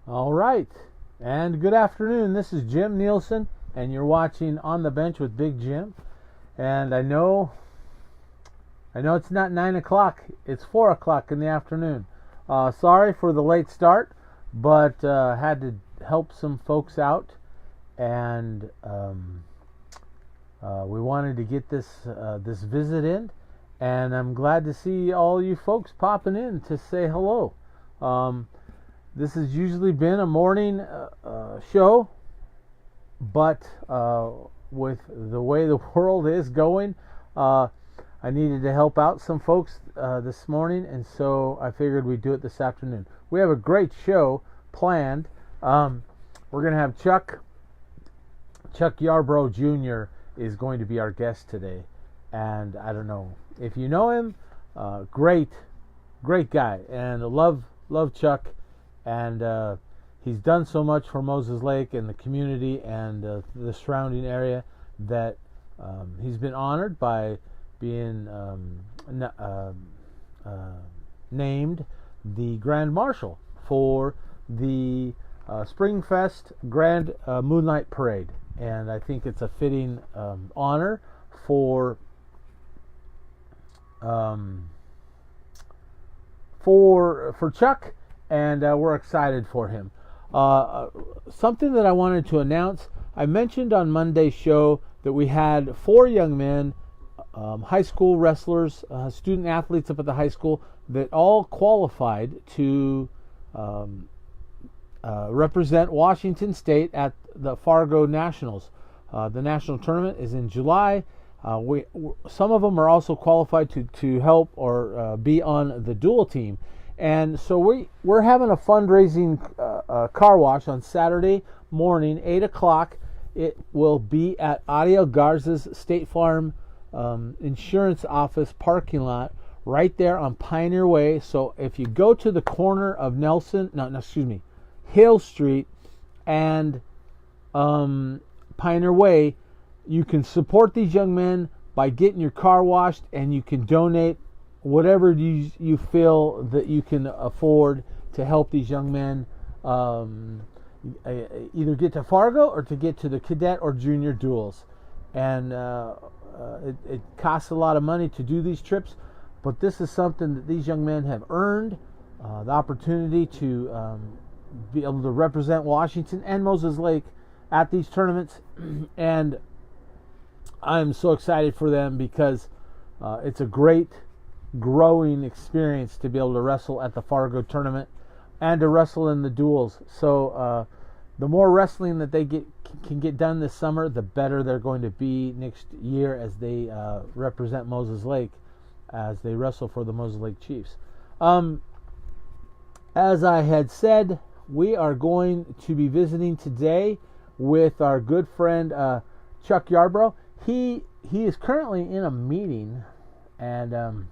All right, and good afternoon. This is Jim Nielsen, and you're watching On the Bench with Big Jim. And I know it's not 9 o'clock, it's 4 o'clock in the afternoon. Sorry for the late start, but had to help some folks out, and we wanted to get this visit in, and I'm glad to see all you folks popping in to say hello. This has usually been a morning show, but with the way the world is going, I needed to help out some folks this morning, and so I figured we'd do it this afternoon. We have a great show planned. We're going to have Chuck Yarbro Jr. is going to be our guest today, and I don't know if you know him. Great guy, and love Chuck. And he's done so much for Moses Lake and the community and the surrounding area that he's been honored by being named the Grand Marshal for the Springfest Grand Moonlight Parade. And I think it's a fitting honor for Chuck. And we're excited for him. Something that I wanted to announce, I mentioned on Monday's show that we had 4 young men, high school wrestlers, student athletes up at the high school, that all qualified to represent Washington State at the Fargo Nationals. The national tournament is in July. Some of them are also qualified to help or be on the dual team. And so we're having a fundraising car wash on Saturday morning, 8 o'clock. It will be at Ariel Garza's State Farm Insurance Office parking lot right there on Pioneer Way. So if you go to the corner of Hill Street and Pioneer Way, you can support these young men by getting your car washed, and you can donate whatever you feel that you can afford to help these young men either get to Fargo or to get to the cadet or junior duels. And it costs a lot of money to do these trips, but this is something that these young men have earned, the opportunity to be able to represent Washington and Moses Lake at these tournaments. And I'm so excited for them because it's a great growing experience to be able to wrestle at the Fargo tournament and to wrestle in the duels. So the more wrestling that they can get done this summer, the better they're going to be next year as they represent Moses Lake, as they wrestle for the Moses Lake Chiefs. As I had said, we are going to be visiting today with our good friend Chuck Yarbro. He is currently in a meeting, and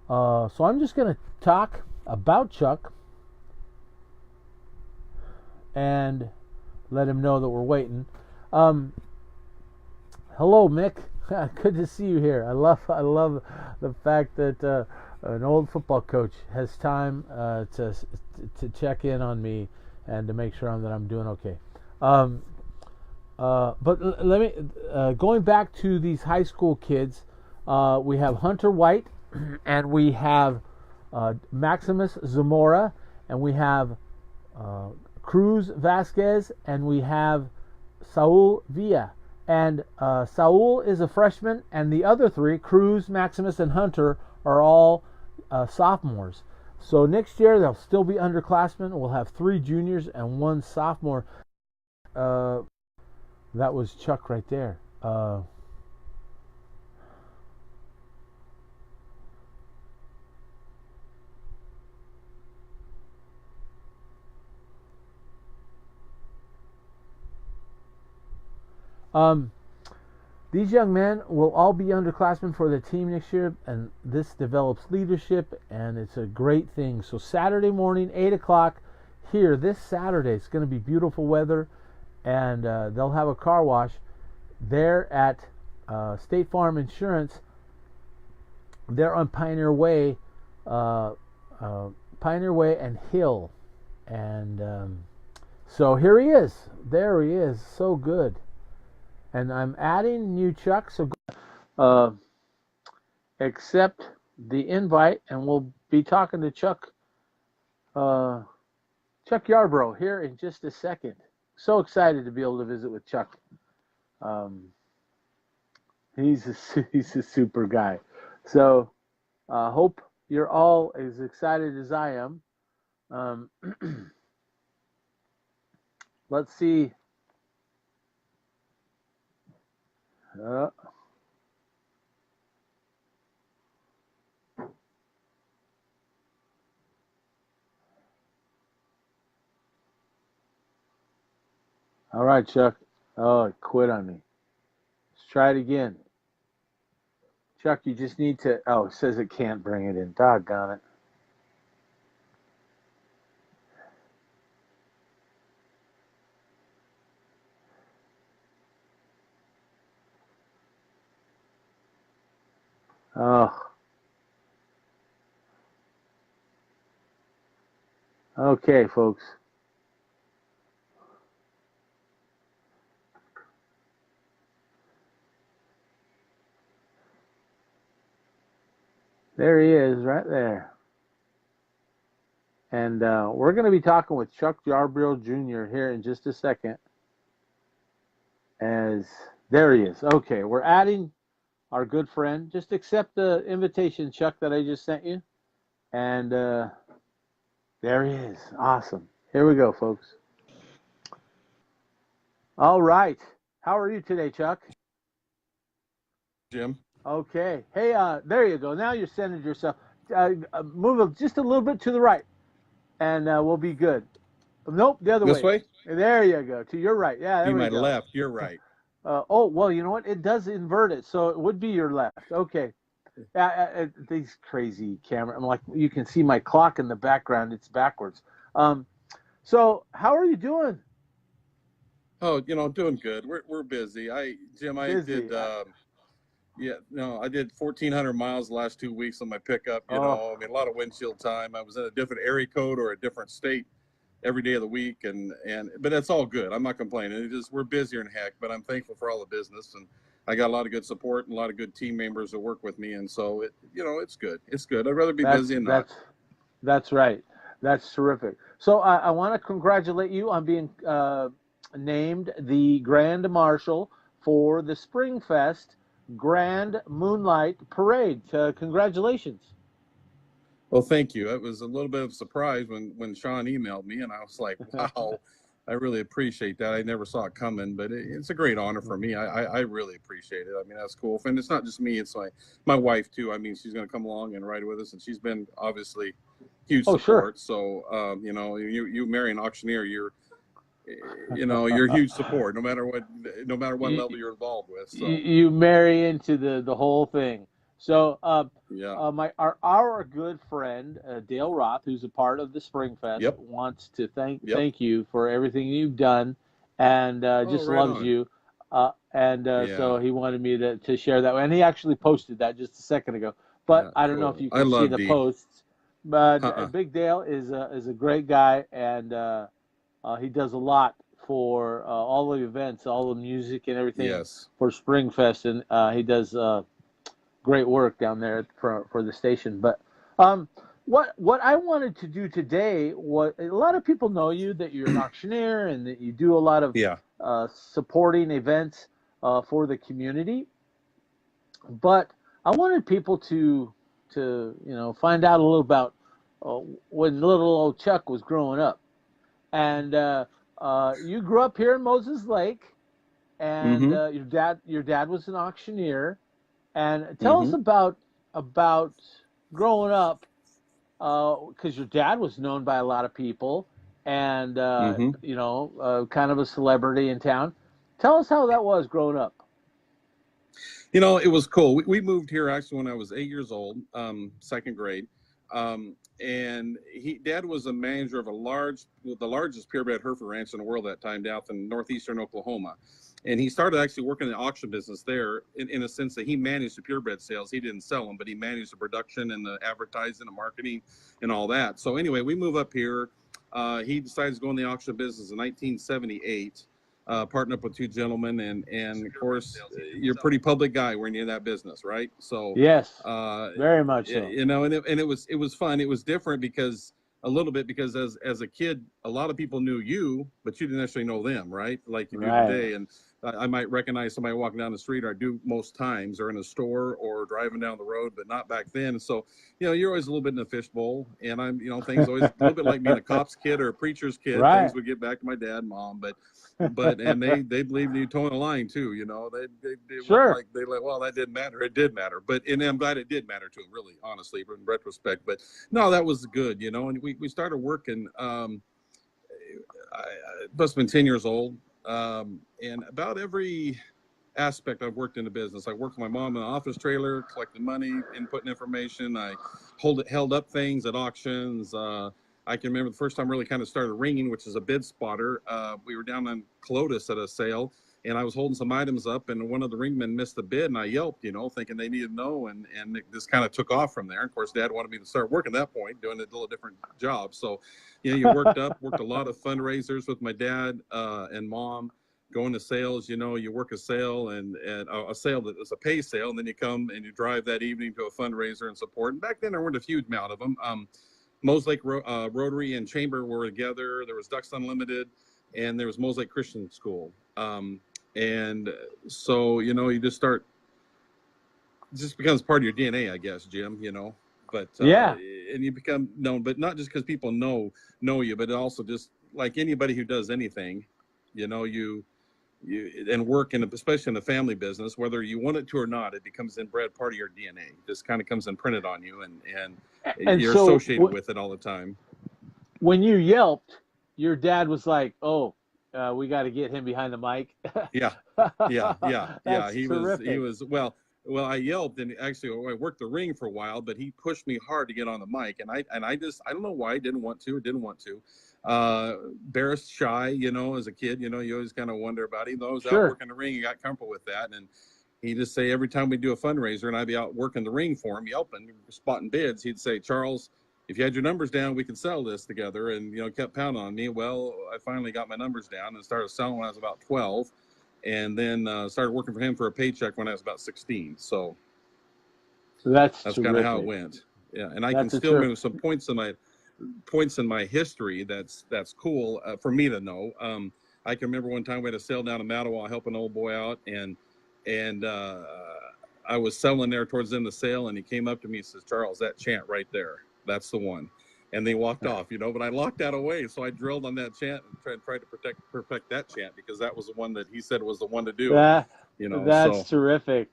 so I'm just going to talk about Chuck and let him know that we're waiting. Hello, Mick. Good to see you here. I love the fact that an old football coach has time to check in on me and to make sure that I'm doing okay. But let me going back to these high school kids. We have Hunter White, and we have Maximus Zamora, and we have Cruz Vasquez, and we have Saul Villa. And Saul is a freshman, and the other 3, Cruz, Maximus, and Hunter, are all sophomores. So next year they'll still be underclassmen. We'll have 3 juniors and 1 sophomore. That was Chuck right there. These young men will all be underclassmen for the team next year, and this develops leadership, and it's a great thing. So Saturday morning, 8 o'clock here, this Saturday, it's going to be beautiful weather, and they'll have a car wash there at State Farm Insurance. They're on Pioneer Way and Hill. And so here he is. There he is. So good. And I'm adding new Chuck. So accept the invite, and we'll be talking to Chuck Yarbro here in just a second. So excited to be able to visit with Chuck. He's a super guy. So hope you're all as excited as I am. Let's see. All right, Chuck. Oh, it quit on me. Let's try it again. Chuck, you just need to... Oh, it says it can't bring it in. Doggone it. Oh. Okay, folks. There he is, right there. And we're going to be talking with Chuck Yarbro Jr. here in just a second. There he is. Okay, we're adding our good friend. Just accept the invitation, Chuck, that I just sent you. And there he is. Awesome. Here we go, folks. All right. How are you today, Chuck? Jim. Okay. Hey, there you go. Now you're centered yourself. Move just a little bit to the right, and we'll be good. Nope, the other way. This way? There you go. To your right. Yeah, there be we my go. left. You're right. Oh, well, you know what? It does invert it, so it would be your left. Okay. These crazy camera. I'm like, you can see my clock in the background. It's backwards. So how are you doing? Oh, doing good. We're busy. I did I did 1,400 miles the last 2 weeks on my pickup. A lot of windshield time. I was in a different area code or a different state every day of the week, but it's all good. I'm not complaining. We're busier than heck, but I'm thankful for all the business, and I got a lot of good support and a lot of good team members that work with me, and so it's good. It's good. I'd rather be busy than not. That's right. That's terrific. So I want to congratulate you on being named the Grand Marshal for the Spring Fest Grand Moonlight Parade. Congratulations. Well, thank you. It was a little bit of a surprise when Sean emailed me, and I was like, wow, I really appreciate that. I never saw it coming, but it's a great honor for me. I really appreciate it. I mean, that's cool. And it's not just me. It's my wife, too. I mean, she's going to come along and ride with us, and she's been obviously huge support. Sure. So, you marry an auctioneer, you're huge support, no matter what level you're involved with. So you marry into the whole thing. So our good friend Dale Roth, who's a part of the Spring Fest, wants to thank you for everything you've done, and just loves you. So he wanted me to share that, and he actually posted that just a second ago. But I don't know if you can see the posts. But Big Dale is a great guy, and he does a lot for all the events, all the music and everything for Spring Fest, and he does great work down there for the station. But what I wanted to do today was, a lot of people know you, that you're an auctioneer and that you do a lot of supporting events for the community. But I wanted people to find out a little about when little old Chuck was growing up. And you grew up here in Moses Lake, and your dad was an auctioneer. And tell us about growing up, because your dad was known by a lot of people, and kind of a celebrity in town. Tell us how that was growing up. It was cool. We moved here actually when I was 8 years old, second grade. And Dad was a manager of the largest purebred Hereford ranch in the world at that time, down in northeastern Oklahoma. And he started actually working in the auction business there in a sense that he managed the purebred sales. He didn't sell them, but he managed the production and the advertising and marketing and all that. So anyway, we move up here. He decides to go in the auction business in 1978. Partnered up with two gentlemen, and of course, you're a pretty public guy when you're in that business, right? So, Yes, very much so. you know, and it was fun. It was different because a little bit because as a kid, a lot of people knew you, but you didn't necessarily know them, right? Like you do today. And I might recognize somebody walking down the street, or I do most times, or in a store or driving down the road, but not back then. And so, you know, you're always a little bit in a fishbowl, and I'm, you know, things always a little bit like being a cop's kid or a preacher's kid. Things would get back to my dad and mom, but and they believed you towing a line too, you know. They Sure. they like, well, that didn't matter. It did matter, but and I'm glad it did matter to him, really, honestly, in retrospect. But no, that was good, you know. And we started working. I must have been 10 years old, and about every aspect I've worked in the business. I worked with my mom in an office trailer, collecting money, inputting information. I held up things at auctions. I can remember the first time I really kind of started ringing, which is a bid spotter. We were down on Clotis at a sale, and I was holding some items up, and one of the ringmen missed the bid, and I yelped, you know, thinking they needed to know, and it just kind of took off from there. Of course, Dad wanted me to start working at that point, doing a little different job. So, you know, you worked a lot of fundraisers with my dad and mom, going to sales. You know, you work a sale and a sale that is a pay sale, and then you come and you drive that evening to a fundraiser and support. And back then there weren't a huge amount of them. Mosaic Rotary and Chamber were together. There was Ducks Unlimited, and there was Mosaic Christian School. And so, you know, you just becomes part of your DNA, I guess, Jim, you know. But and you become known, but not just because people know you, but also just like anybody who does anything, you know, you and work in, especially in the family business, whether you want it to or not, it becomes inbred part of your DNA. It just kind of comes imprinted on you, and you're so associated with it all the time. When you yelped, your dad was like, "Oh, we got to get him behind the mic." Yeah. He terrific. was well. I yelped, and actually I worked the ring for a while, but he pushed me hard to get on the mic, and I don't know why I didn't want to. Embarrassed, shy, you know, as a kid, you know, you always kind of wonder about it. Even though I was out working the ring, he got comfortable with that. And he just say every time we do a fundraiser and I'd be out working the ring for him, yelping, spotting bids, he'd say, "Charles, if you had your numbers down, we could sell this together." And, you know, kept pounding on me. Well, I finally got my numbers down and started selling when I was about 12, and then started working for him for a paycheck when I was about 16. So that's kind of how it went. Yeah. And I can still remember some points in my history that's cool for me to know. I can remember one time we had a sale down in Mattawa, helping an old boy out, and I was selling there towards the end of the sale, and he came up to me and says, "Charles, that chant right there, that's the one." And they walked off, you know, but I locked that away. So I drilled on that chant and tried to perfect that chant, because that was the one that he said was the one to do. You know, that's terrific.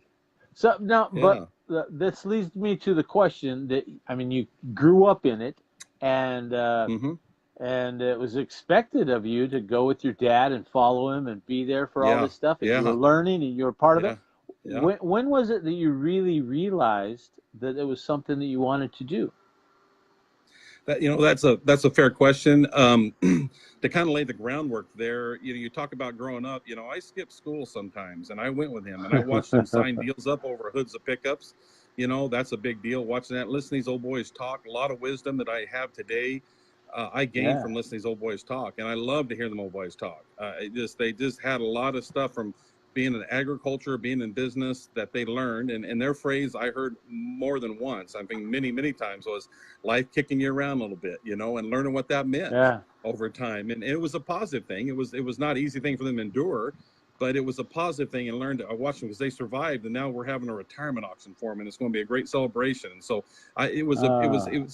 So now, but this leads me to the question that, I mean, you grew up in it, and and it was expected of you to go with your dad and follow him and be there for all this stuff. And you were learning, and you were part of it. When was it that you really realized that it was something that you wanted to do? That, you know, that's a fair question. To kind of lay the groundwork there, you know, you talk about growing up. You know, I skipped school sometimes, and I went with him, and I watched him sign deals up over hoods of pickups. You know, that's a big deal. Watching that, listening to these old boys talk, a lot of wisdom that I have today, I gained from listening to these old boys talk, and I love to hear them old boys talk. They just had a lot of stuff from being in agriculture, being in business, that they learned, and their phrase I heard more than once, I think many times, was life kicking you around a little bit, you know, and learning what that meant over time. And it was a positive thing. It was not an easy thing for them to endure, but it was a positive thing, and learned. I watched them because they survived, and now we're having a retirement auction for them, and it's going to be a great celebration. And so it was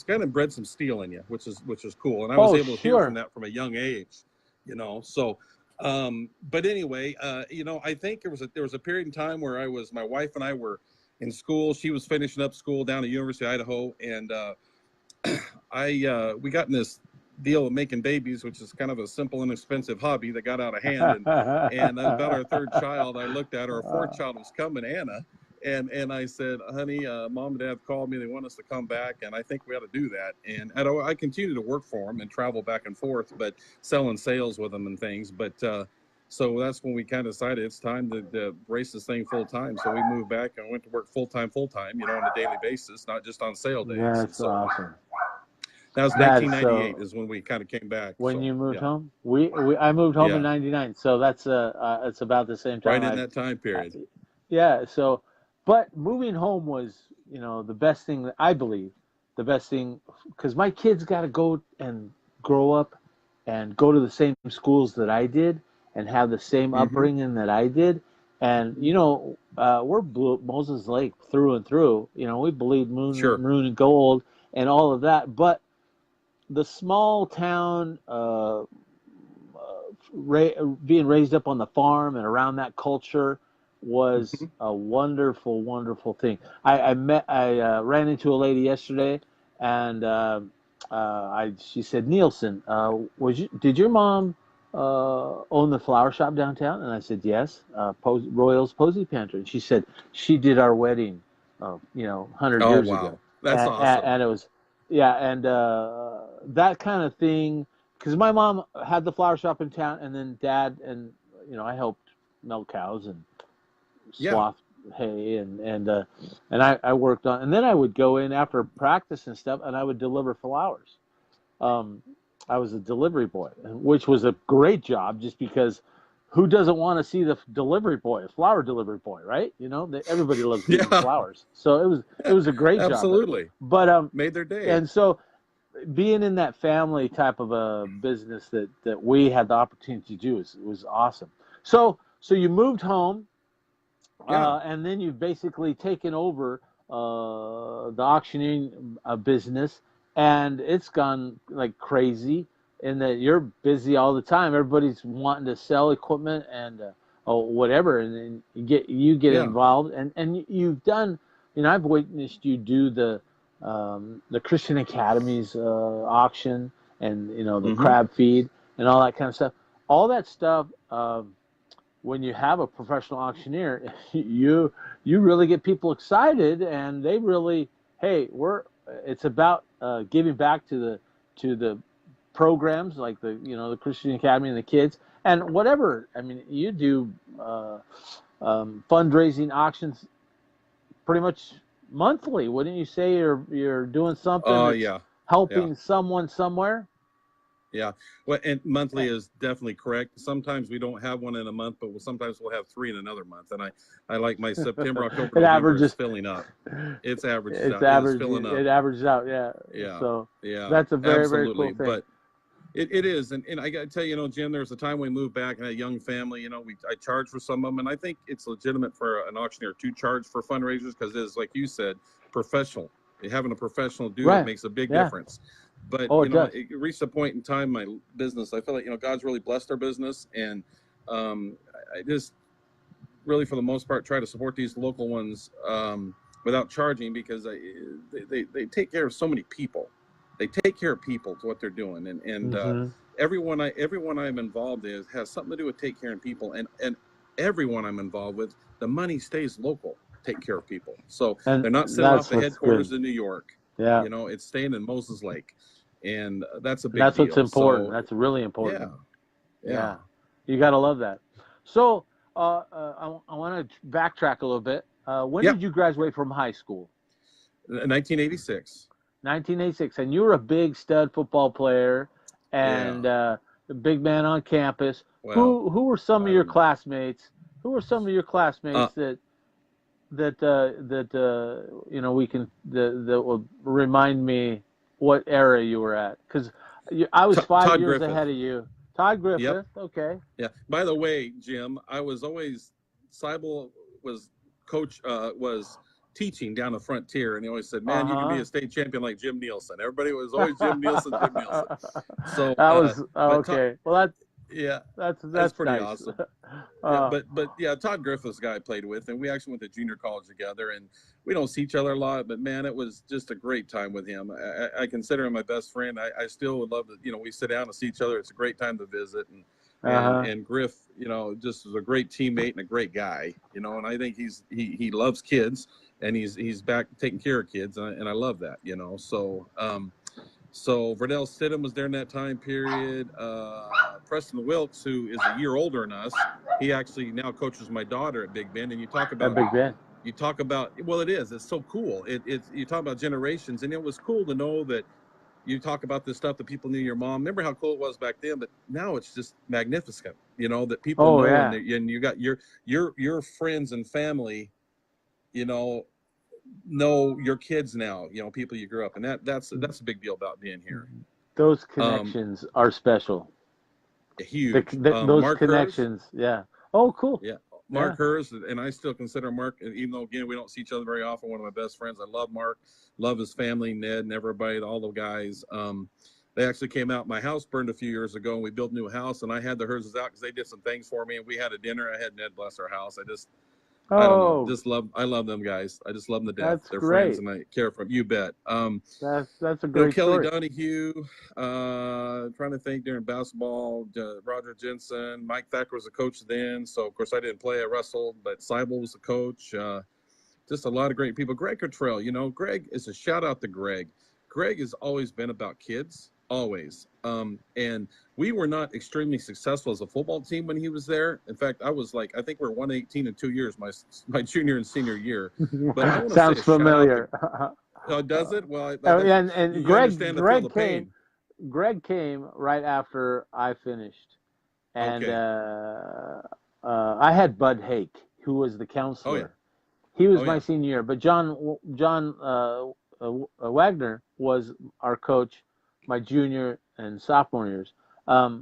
kind of bred some steel in you, which is cool. And I was able to hear from that from a young age, you know. So but anyway, you know, I think there was a period in time where my wife and I were in school. She was finishing up school down at University of Idaho, and we got in this deal of making babies, which is kind of a simple, inexpensive hobby that got out of hand. And about our third child, I looked at her. Our fourth child was coming, Anna. And I said, "Honey, Mom and Dad called me. They want us to come back, and I think we ought to do that." And I continued to work for them and travel back and forth, but selling sales with them and things. But so that's when we kind of decided it's time to race this thing full time. So we moved back and went to work full time, you know, on a daily basis, not just on sale days. That's awesome. That was That's 1998 is when we kind of came back. when So you moved yeah, home. I moved home in yeah, '99, so that's it's about the same right time. in that time I period. yeah. So, but moving home was the best thing that I believe, the best thing because my kids got to go and grow up and go to the same schools that I did and have the same Hmm. upbringing that I did. And we're blue, Moses Lake through and through. We bleed Sure. maroon and gold and all of that. But the small town, being raised up on the farm and around that culture was Hmm. a wonderful, wonderful thing. I ran into a lady yesterday, and she said, Nielsen, did your mom own the flower shop downtown? And I said, yes, Royals Posy Pantry. And she said she did our wedding, 100 Oh years wow, ago, that's awesome. and it was, yeah, and that kind of thing because my mom had the flower shop in town, and then dad and I helped milk cows and Yeah. swath hay and I worked on, and then I would go in after practice and stuff, and I would deliver flowers. Um, I was a delivery boy, which was a great job, just because who doesn't want to see the delivery boy, a flower delivery boy, right? Everybody loves getting Yeah. flowers, so it was a great job, Absolutely. but Made their day. and so being in that family type of a business that we had the opportunity to do was awesome. So you moved home, Yeah. and then you've basically taken over the auctioning business, and it's gone like crazy. In that you're busy all the time. Everybody's wanting to sell equipment and whatever, and then you get Yeah. involved, and you've done. I've witnessed you do the Christian Academies auction, and the Hmm. crab feed and all that kind of stuff. All that stuff. When you have a professional auctioneer, you really get people excited, and they really, hey, it's about giving back to the programs like the Christian Academy and the kids and whatever. I mean, you do fundraising auctions pretty much monthly, wouldn't you say? You're doing something Oh that's yeah. Yeah. helping someone somewhere. Yeah. Well, and monthly is definitely correct. Sometimes we don't have one in a month, but sometimes we'll have three in another month. And I like my September, October, It November is averages. filling up. It's averages It's out. It is average. filling up. It averages out. Yeah. Yeah. So Yeah. that's a very, very cool Absolutely. thing. But it is. And I got to tell you, Jim, there was a time we moved back and had a young family, I charge for some of them. And I think it's legitimate for an auctioneer to charge for fundraisers because it's, like you said, professional. Having a professional do it Right. makes a big Yeah. difference. But, Oh, it does. it reached a point in time in my business, I feel like, God's really blessed our business. And I just really, for the most part, try to support these local ones without charging because they take care of so many people. They take care of people to what they're doing, and Mm-hmm. everyone I'm involved in has something to do with take care of people, and everyone I'm involved with, the money stays local. Take care of people, so And they're not sending off that's the what's headquarters good. in New York. Yeah. It's staying in Moses Lake, and that's a And big that's what's deal. important. So That's really yeah, important. yeah, Yeah. You got to love that. So I want to backtrack a little bit. When yep. did you graduate from high school? 1986. 1986. And you were a big stud football player Yeah. and a big man on campus. Well, Who were some of I your don't know. classmates? Who were some of your Uh, classmates we can that will remind me what era you were at? Because I was five Todd years Griffith. ahead of you. Todd Yep. Griffith. Okay. Yeah. By the way, Jim, I was always Seibel was was teaching down the frontier, and he always said, "Man, you can be Uh a state champion like Jim Nielsen." Everybody was always Jim Nielsen, Jim Nielsen. huh. So, That was but okay. Well, yeah, that's that's pretty nice. awesome. Yeah, uh, but yeah, Todd Griffith's the guy I played with, and we actually went to junior college together, and we don't see each other a lot, but man, it was just a great time with him. I consider him my best friend. I still would love to, we sit down and see each other. It's a great time to visit, uh-huh. and Griff, just was a great teammate and a great guy, and I think he loves kids, and he's back taking care of kids, and I love that, so Verdell Stidham was there in that time period. Preston Wilkes, who is a year older than us, he actually now coaches my daughter at Big Bend. And At Big Ben. you talk about, well, it is. It's so cool. You talk about generations, and it was cool to know that you talk about this stuff that people knew your mom. Remember how cool it was back then, but now it's just magnificent. That people know, yeah. and you got your friends and family, know your kids now. People you grew up, and that's a big deal about being here. Those connections are special. Huge. Those Mark connections, Hers, yeah. Oh, cool. yeah. Mark Hers, and I still consider Mark, even though again we don't see each other very often, one of my best friends. I love Mark, love his family, Ned, and everybody, all the guys. They actually came out. My house burned a few years ago, and we built a new house, and I had the Herses out because they did some things for me, and we had a dinner. I had Ned bless our house. I don't know. I love them guys. I just love them to death. That's They're great. friends, and I care for them. You bet. That's a great Kelly story. Donahue, trying to think during basketball, Roger Jensen, Mike Thacker was a coach then. So, of course, I didn't play. I wrestled, but Seibel was the coach. Just a lot of great people. Greg Cottrell, Greg is a shout out to Greg. Greg has always been about kids, always. And we were not extremely successful as a football team when he was there. In fact, I think we're 118 in 2 years, my junior and senior year. But I want to Sounds familiar. Does it? Well, and Greg came. Greg came right after I finished, and I had Bud Hake, who was the counselor. Oh, yeah. He was my senior year, but John Wagner was our coach my junior and sophomore years. No,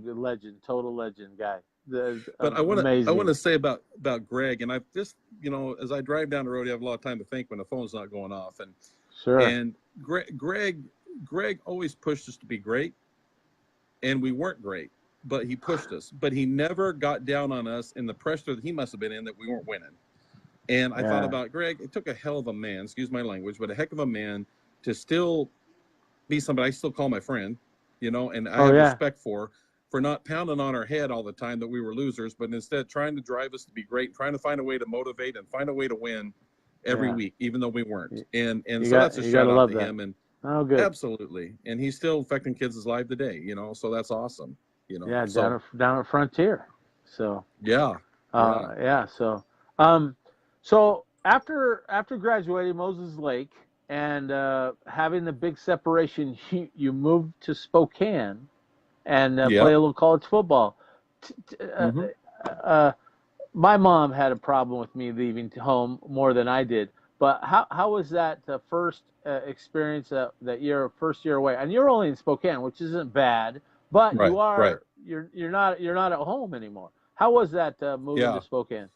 legend, total legend guy. But I want to say about Greg, and I've just as I drive down the road, I have a lot of time to think when the phone's not going off, and sure. And Greg always pushed us to be great, and we weren't great, but he pushed us. But he never got down on us in the pressure that he must have been in that we weren't winning. And I thought about Greg. It took a hell of a man, excuse my language, but a heck of a man to still be somebody I still call my friend, and I have respect for not pounding on our head all the time that we were losers, but instead trying to drive us to be great, trying to find a way to motivate and find a way to win every week, even though we weren't. And so that's a shout out to him. And good. Absolutely. And he's still affecting kids' lives today, so that's awesome. Yeah, down at Frontier. So So after graduating Moses Lake and having the big separation, you moved to Spokane and play a little college football. My mom had a problem with me leaving home more than I did. But how was that first experience that first year away? And you're only in Spokane, which isn't bad, but you're not at home anymore. How was that moving to Spokane?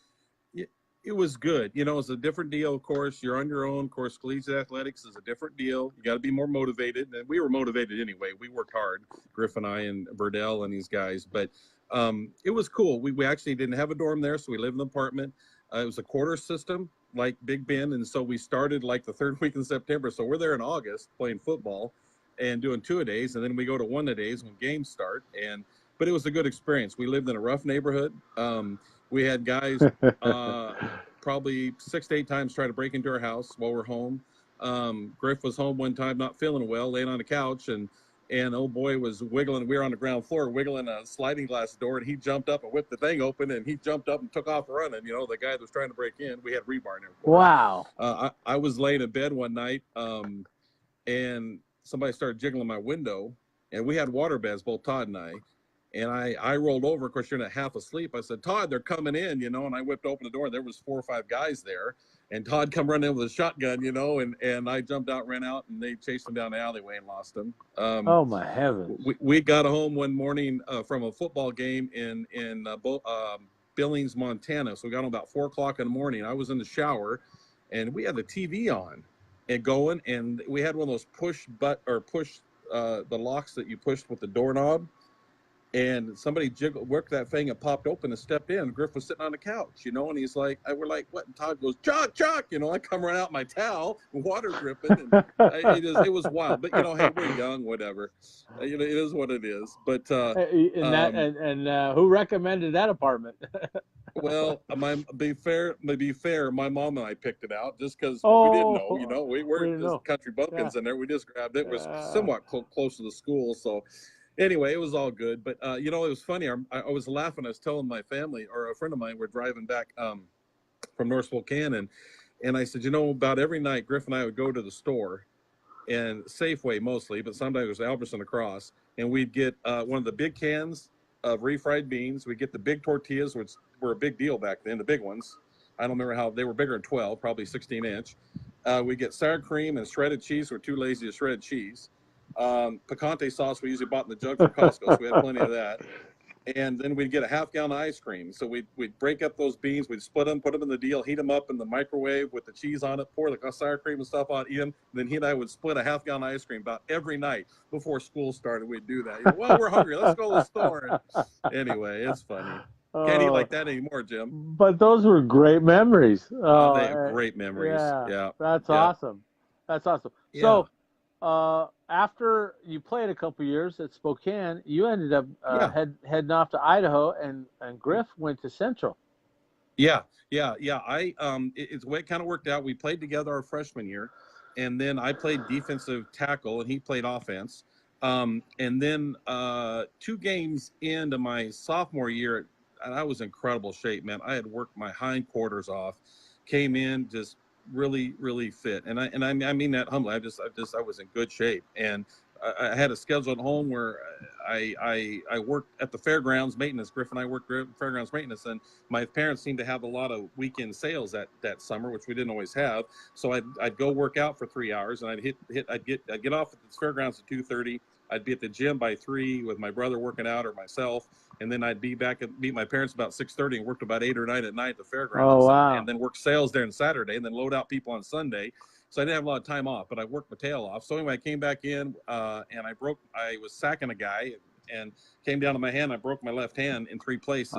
It was good. It's a different deal, of course. You're on your own. Of course, collegiate athletics is a different deal. You got to be more motivated. And we were motivated anyway. We worked hard, Griff and I and Verdell and these guys. But it was cool. We actually didn't have a dorm there, so we lived in an apartment. It was a quarter system like Big Ben. And so we started like the third week in September. So we're there in August playing football and doing 2-a-days. And then we go to 1-a-days when games start. But it was a good experience. We lived in a rough neighborhood. We had guys probably 6 to 8 times try to break into our house while we're home. Griff was home one time not feeling well, laying on the couch, and old boy was wiggling. We were on the ground floor wiggling a sliding glass door, and he jumped up and whipped the thing open, and he jumped up and took off running. The guy that was trying to break in. We had rebar in there. Wow. I was laying in bed one night, and somebody started jiggling my window, and we had water beds, both Todd and I. And I rolled over. Of course, you're not half asleep. I said, Todd, they're coming in, and I whipped open the door. And there was 4 or 5 guys there. And Todd come running in with a shotgun, and I jumped out, ran out, and they chased him down the alleyway and lost him. Oh, my heavens. We got home one morning from a football game in Billings, Montana. So we got home about 4 o'clock in the morning. I was in the shower, and we had the TV on and going. And we had one of those push the locks that you pushed with the doorknob. And somebody worked that thing and popped open and stepped in. Griff was sitting on the couch, and he's like, we're like, what? And Todd goes, Chuck, I come right out my towel, water dripping. And it was wild. But, hey, we're young, whatever. It is what it is. But who recommended that apartment? Well, be fair, my mom and I picked it out just because we didn't know. We weren't just country bumpkins in there. We just grabbed it. It was somewhat close to the school, so. Anyway, it was all good, but it was funny. I was laughing. I was telling my family, or a friend of mine, we're driving back from North Spokane, And I said, about every night, Griff and I would go to the store, and Safeway mostly, but sometimes it was Albertson across, and we'd get one of the big cans of refried beans. We'd get the big tortillas, which were a big deal back then, the big ones. I don't remember how they were bigger than 12, probably 16-inch. We get sour cream and shredded cheese. We're too lazy to shred cheese. Picante sauce we usually bought in the jug from Costco, so we had plenty of that. And then we'd get a half-gallon of ice cream. So we'd break up those beans, we'd split them, put them in the deal, heat them up in the microwave with the cheese on it, pour the sour cream and stuff on, eat them. Then he and I would split a half-gallon of ice cream about every night before school started. We'd do that. Well, we're hungry. Let's go to the store. Anyway, it's funny. Can't eat like that anymore, Jim. But those were great memories. They are great memories. Yeah. That's awesome. That's awesome. Yeah. So after you played a couple years at Spokane, you ended up heading off to Idaho, and Griff went to Central. Yeah. It's the way it kind of worked out. We played together our freshman year, and then I played defensive tackle, and he played offense. And then 2 games into my sophomore year, and I was in incredible shape, man. I had worked my hindquarters off, came in just really, really fit, and I mean that humbly. I was in good shape, and I had a schedule at home where I worked at the fairgrounds maintenance. Griff and I worked at fairgrounds maintenance, and my parents seemed to have a lot of weekend sales that summer, which we didn't always have. So I'd go work out for 3 hours, and I'd get off at the fairgrounds at 2:30. I'd be at the gym by 3 with my brother working out or myself, and then I'd be back and meet my parents about 6:30 and worked about 8 or 9 at night at the fairgrounds. Oh, wow. And then work sales there on Saturday, and then load out people on Sunday. So I didn't have a lot of time off, but I worked my tail off. So anyway, I came back in, and I was sacking a guy and came down to my hand. I broke my left hand in 3 places. It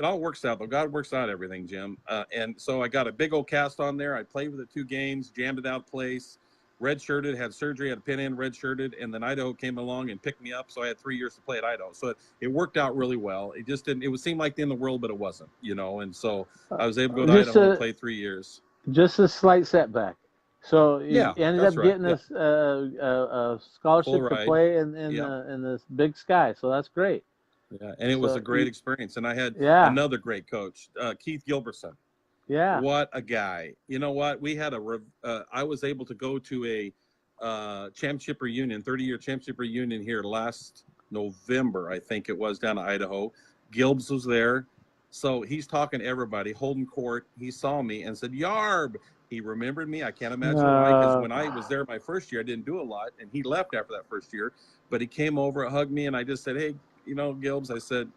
all works out, though. God works out everything, Jim. And so I got a big old cast on there. I played with it 2 games, jammed it out of place, redshirted, had surgery, had a pin in, redshirted, and then Idaho came along and picked me up. So I had 3 years to play at Idaho. So it worked out really well. It just didn't. It would seem like the end of the world, but it wasn't. And so I was able to go to Idaho and play 3 years. Just a slight setback. So you ended up getting a scholarship to play in this Big Sky. So that's great. Yeah, and it was a great experience. And I had another great coach, Keith Gilbertson. Yeah. What a guy. You know what? We had I was able to go to a championship reunion, 30-year championship reunion here last November, I think it was, down to Idaho. Gilbs was there. So he's talking to everybody, holding court. He saw me and said, Yarb. He remembered me. I can't imagine why, because when I was there my first year, I didn't do a lot, and he left after that first year. But he came over, hugged me, and I just said, hey, Gilbs, I said,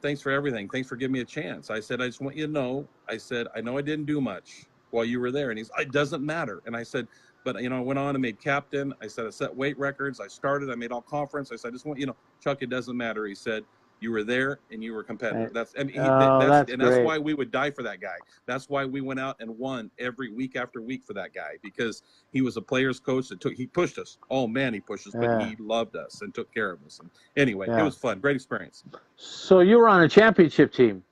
thanks for everything. Thanks for giving me a chance. I said, I just want you to know, I said, I know I didn't do much while you were there. And he's, it doesn't matter. And I said, but, I went on and made captain. I said, I set weight records. I started, I made all conference. I said, I just want, Chuck, it doesn't matter. He said, you were there and you were competitive. That's why we would die for that guy. That's why we went out and won every week after week for that guy, because he was a player's coach he pushed us. Oh man, he pushed us, but he loved us and took care of us. And anyway, it was fun. Great experience. So you were on a championship team.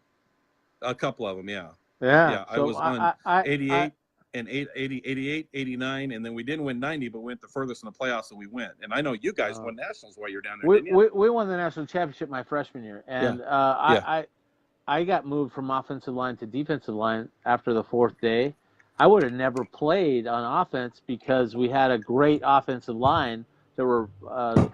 A couple of them. Yeah. Yeah. I was on 88 and 88, 89, and then we didn't win 90, but we went the furthest in the playoffs that we went. And I know you guys won nationals while you were down there. We won the national championship my freshman year, and I got moved from offensive line to defensive line after the 4th day. I would have never played on offense because we had a great offensive line. There were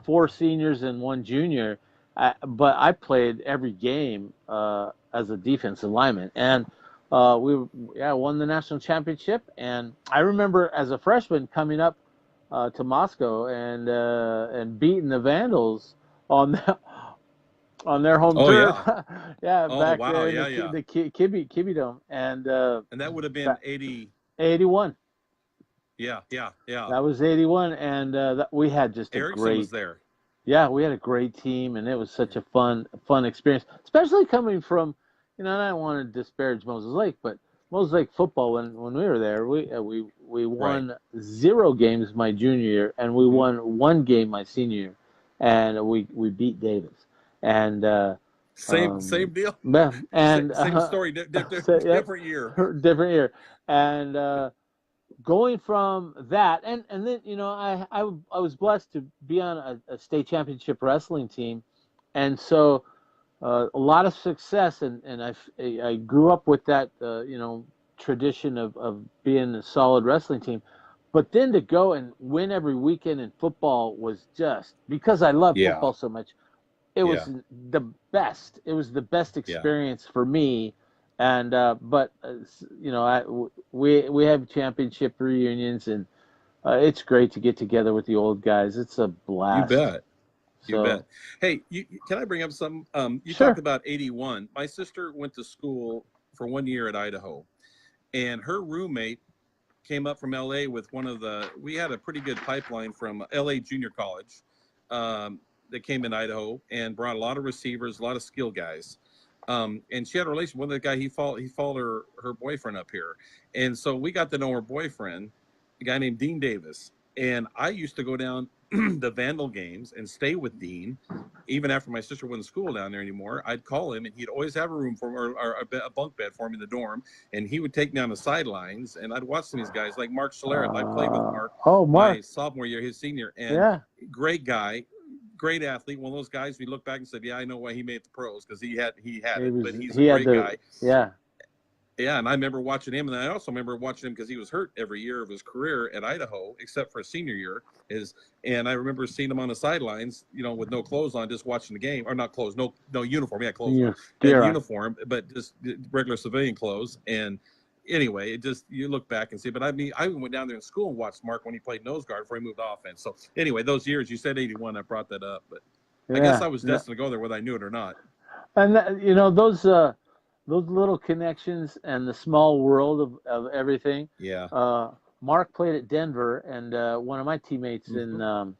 4 seniors and 1 junior, but I played every game as a defensive lineman, and we won the national championship. And I remember as a freshman coming up to Moscow and beating the Vandals on their home turf. Back there in the Kibby Dome. And that would have been 81. Yeah. That was 81, and we had just Erickson great. Was there. Yeah, we had a great team, and it was such a fun experience, especially coming from. And I don't want to disparage Moses Lake, but Moses Lake football, when we were there, we won 0 games my junior year, and we won 1 game my senior year, and we beat Davis. And same deal. And same story, different year. Different year. And going from that, and then I was blessed to be on a state championship wrestling team, and so. a lot of success, and I grew up with that tradition of being a solid wrestling team. But then to go and win every weekend in football was just because I love Yeah. football so much. It was the best. It was the best experience for me. And but we have championship reunions, and it's great to get together with the old guys. It's a blast. You bet. You So, bet. Hey, can I bring up some? You sure. talked about 81. My sister went to school for 1 year at Idaho, and her roommate came up from LA with we had a pretty good pipeline from LA Junior College that came in Idaho and brought a lot of receivers, a lot of skill guys. And she had a relation with the guy. He followed her boyfriend up here. And so we got to know her boyfriend, a guy named Dean Davis. And I used to go down the Vandal games and stay with Dean. Even after my sister wasn't in school down there anymore, I'd call him and he'd always have a room for me, or a bunk bed for me in the dorm. And he would take me on the sidelines and I'd watch some of these guys like Mark Schlereth. I played with Mark my sophomore year, his senior, and great guy, great athlete. One of those guys we look back and said, yeah, I know why he made the pros, because he had it, but he's a great guy. Yeah, and I remember watching him, and I also remember watching him because he was hurt every year of his career at Idaho, except for his senior year. And I remember seeing him on the sidelines, with no clothes on, just watching the game, or not clothes, no uniform. He had clothes on, uniform, but just regular civilian clothes. And anyway, you look back and see. But I mean, I went down there in school and watched Mark when he played nose guard before he moved to offense. So anyway, those years, you said 81, I brought that up, but I guess I was destined to go there whether I knew it or not. And those little connections and the small world of everything. Yeah. Mark played at Denver, and one of my teammates in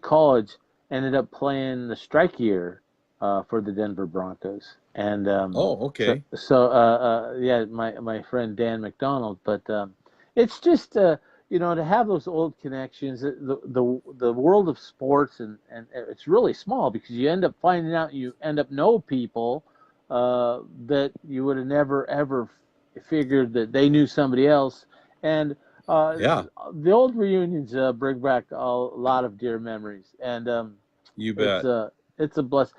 college ended up playing the strike year for the Denver Broncos. And okay. So my friend Dan McDonald. But it's just to have those old connections. The world of sports, and it's really small because you end up finding out you end up know people that you would have never ever figured that they knew somebody else. And the old reunions bring back a lot of dear memories. And you bet. It's a bless.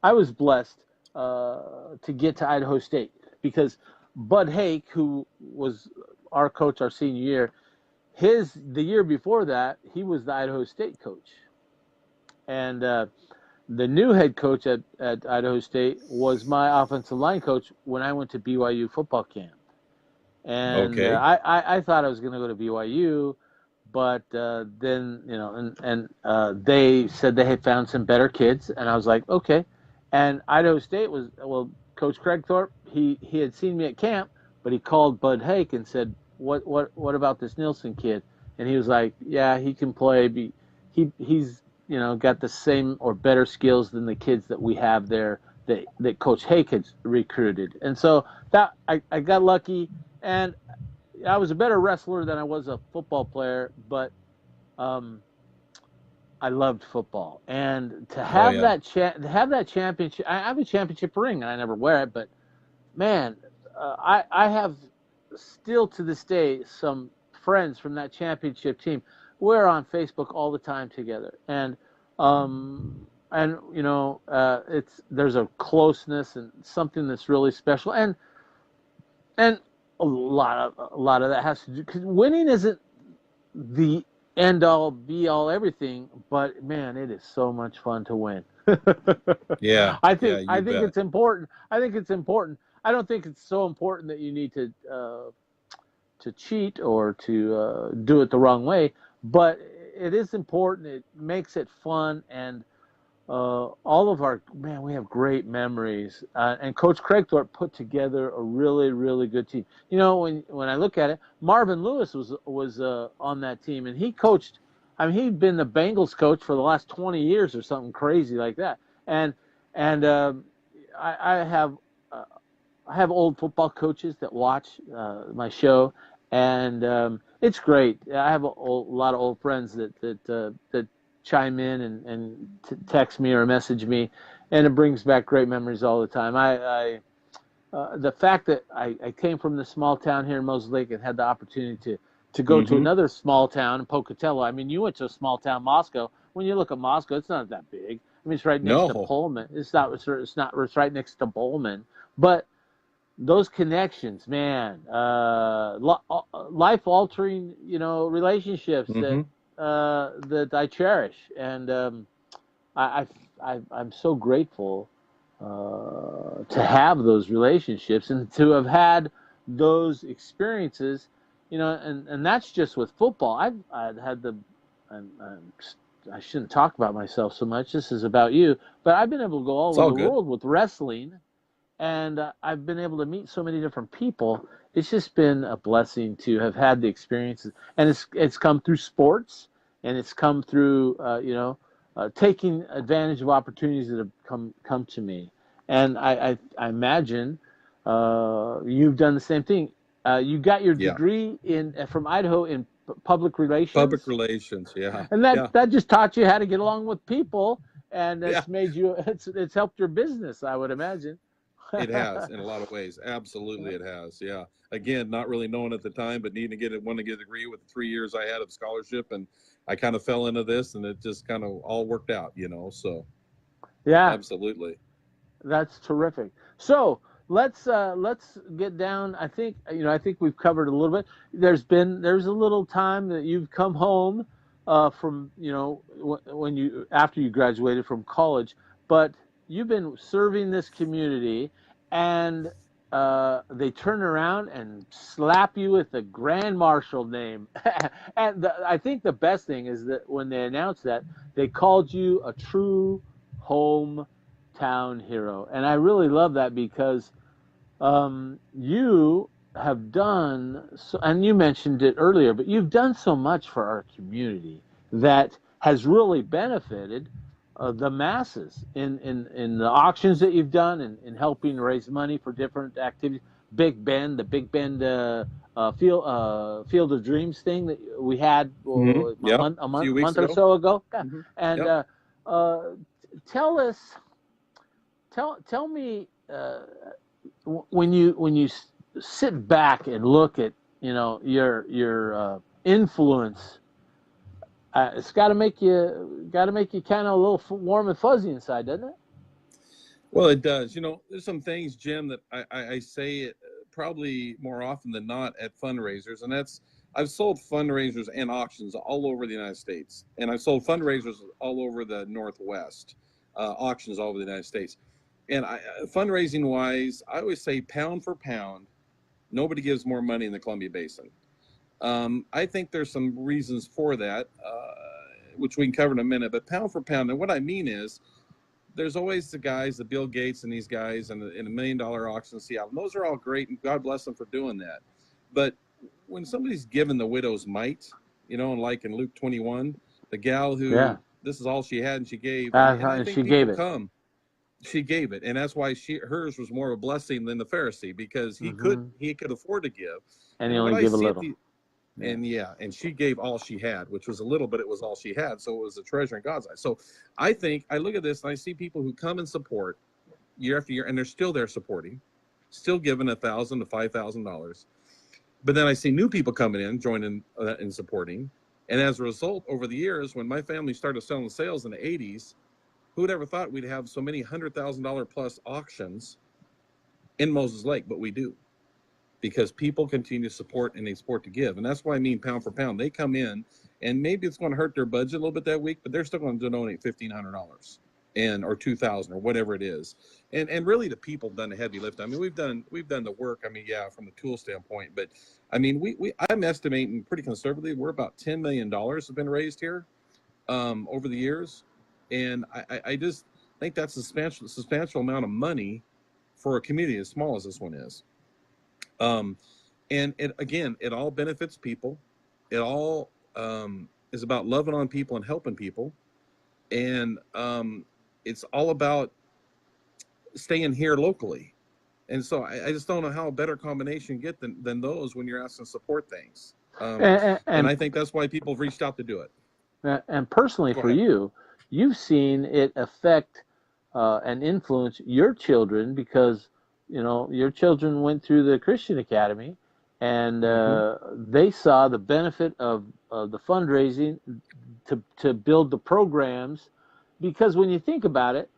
I was blessed to get to Idaho State because Bud Hake, who was our coach our senior year, the year before that, he was the Idaho State coach. And the new head coach at Idaho State was my offensive line coach when I went to BYU football camp. And I thought I was going to go to BYU, but then, they said they had found some better kids, and I was like, okay. And Idaho State Coach Craig Thorpe, he had seen me at camp, but he called Bud Hake and said, what about this Nielsen kid? And he was like, yeah, he can play. He's got the same or better skills than the kids that we have there that Coach Hake had recruited. And so that I got lucky, and I was a better wrestler than I was a football player, but I loved football. And to have that championship, I have a championship ring, and I never wear it, but man, I have still to this day some friends from that championship team. We're on Facebook all the time together, and there's a closeness and something that's really special, and a lot of that has to do because winning isn't the end all be all everything, but man, it is so much fun to win. I think it's important. I don't think it's so important that you need to cheat or to do it the wrong way, but it is important. It makes it fun, and we have great memories. And Coach Craig Thorpe put together a really, really good team. When I look at it, Marvin Lewis was on that team, and he coached. I mean, he'd been the Bengals coach for the last 20 years or something crazy like that. And I have old football coaches that watch my show, and it's great. I have a lot of old friends that chime in and text me or message me, and it brings back great memories all the time. The fact that I came from the small town here in Moses Lake and had the opportunity to go to another small town in Pocatello. I mean, you went to a small town, Moscow. When you look at Moscow, it's not that big. I mean, it's right next to No. Pullman. It's not. It's right next to Pullman. But those connections, man, life-altering, relationships Mm-hmm. that I cherish, and I'm so grateful to have those relationships and to have had those experiences, and that's just with football. I've had I shouldn't talk about myself so much. This is about you, but I've been able to go all It's over all the good. world with wrestling, and I've been able to meet so many different people. It's just been a blessing to have had the experiences, and it's come through sports, and it's come through taking advantage of opportunities that have come to me. And I imagine you've done the same thing. You got your Yeah. degree from Idaho in public relations, Public relations. Yeah. and that Yeah. that just taught you how to get along with people, and Yeah. it's helped your business, I would imagine. It has in a lot of ways. Absolutely, it has. Yeah. Again, not really knowing at the time, but needing to want to get a degree with the 3 years I had of scholarship, and I kind of fell into this, and it just kind of all worked out. So Yeah, absolutely. that's terrific. So let's get down. I think we've covered a little bit. There's a little time that you've come home from when you after you graduated from college, but you've been serving this community, and they turn around and slap you with the Grand Marshal name. And I think the best thing is that when they announced that, they called you a true home town hero. And I really love that because you have done, so, and you mentioned it earlier, but you've done so much for our community that has really benefited the masses in the auctions that you've done and in helping raise money for different activities. The Big Bend Field of Dreams thing that we had a Yep. month, a A month, few weeks month or ago. so ago. Hmm. And Yep. uh, tell us, tell me when you sit back and look at your influence. It's got to make you kind of a little warm and fuzzy inside, doesn't it? Well, it does. There's some things, Jim, that I say it probably more often than not at fundraisers, and that's I've sold fundraisers and auctions all over the United States, and I've sold fundraisers all over the Northwest, auctions all over the United States. And fundraising wise, I always say pound for pound, nobody gives more money in the Columbia Basin. I think there's some reasons for that, which we can cover in a minute. But pound for pound, and what I mean is, there's always the guys, the Bill Gates and these guys, and in $1 million auction in Seattle. And those are all great, and God bless them for doing that. But when somebody's given the widow's mite, and like in Luke 21, the gal who this is all she had and she gave, and I And think she people gave it. come. She gave it, and that's why hers was more of a blessing than the Pharisee, because he could afford to give. And he What only I gave a see little. and she gave all she had, which was a little, but it was all she had. So it was a treasure in God's eyes. So I think I look at this and I see people who come and support year after year, and they're still there supporting, still giving $1,000 to $5,000. But then I see new people coming in, joining and supporting. And as a result, over the years, when my family started selling sales in the 80s, who would ever thought we'd have so many $100,000 plus auctions in Moses Lake? But we do, because people continue to support and they support to give. And that's why I mean pound for pound. They come in, and maybe it's going to hurt their budget a little bit that week, but they're still going to donate $1,500 or $2,000 or whatever it is. And really the people have done the heavy lift. I mean, we've done the work. I mean, yeah, from the tool standpoint, but I mean, I'm estimating pretty conservatively, we're about $10 million have been raised here over the years. And I just think that's a substantial amount of money for a community as small as this one is. And it all benefits people. It all is about loving on people and helping people. And it's all about staying here locally. And so I just don't know how a better combination get than those when you're asking to support things. And I think that's why people have reached out to do it. And personally for you, you've seen it affect and influence your children because, your children went through the Christian Academy, and they saw the benefit of the fundraising to build the programs because when you think about it,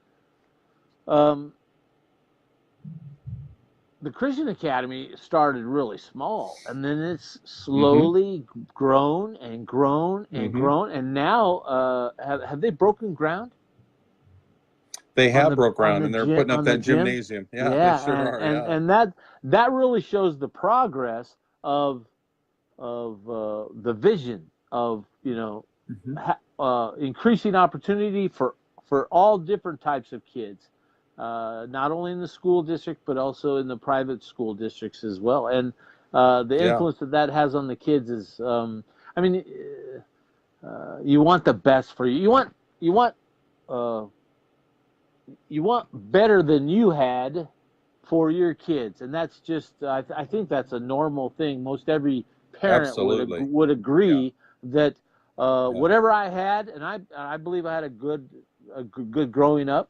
the Christian Academy started really small, and then it's slowly grown and grown and grown, and now have they broken ground? They have broke ground, and they're putting up that gym? gymnasium. Yeah, they sure are. And that really shows the progress of the vision of, you know, increasing opportunity for all different types of kids, not only in the school district but also in the private school districts as well. And the influence that has on the kids is, I mean, you want the best for you. You want better than you had for your kids, and that's just I think that's a normal thing. Most every parent would agree that whatever I had, and I believe I had a good growing up.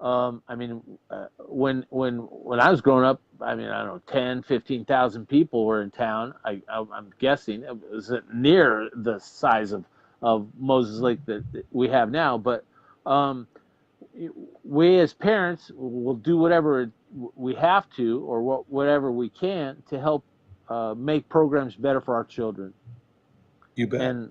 I mean, when I was growing up, I mean, I don't know, 10, 15,000 people were in town. I'm guessing it wasn't near the size of Moses Lake that we have now, but we as parents will do whatever we have to, or whatever we can, to help make programs better for our children. You bet. And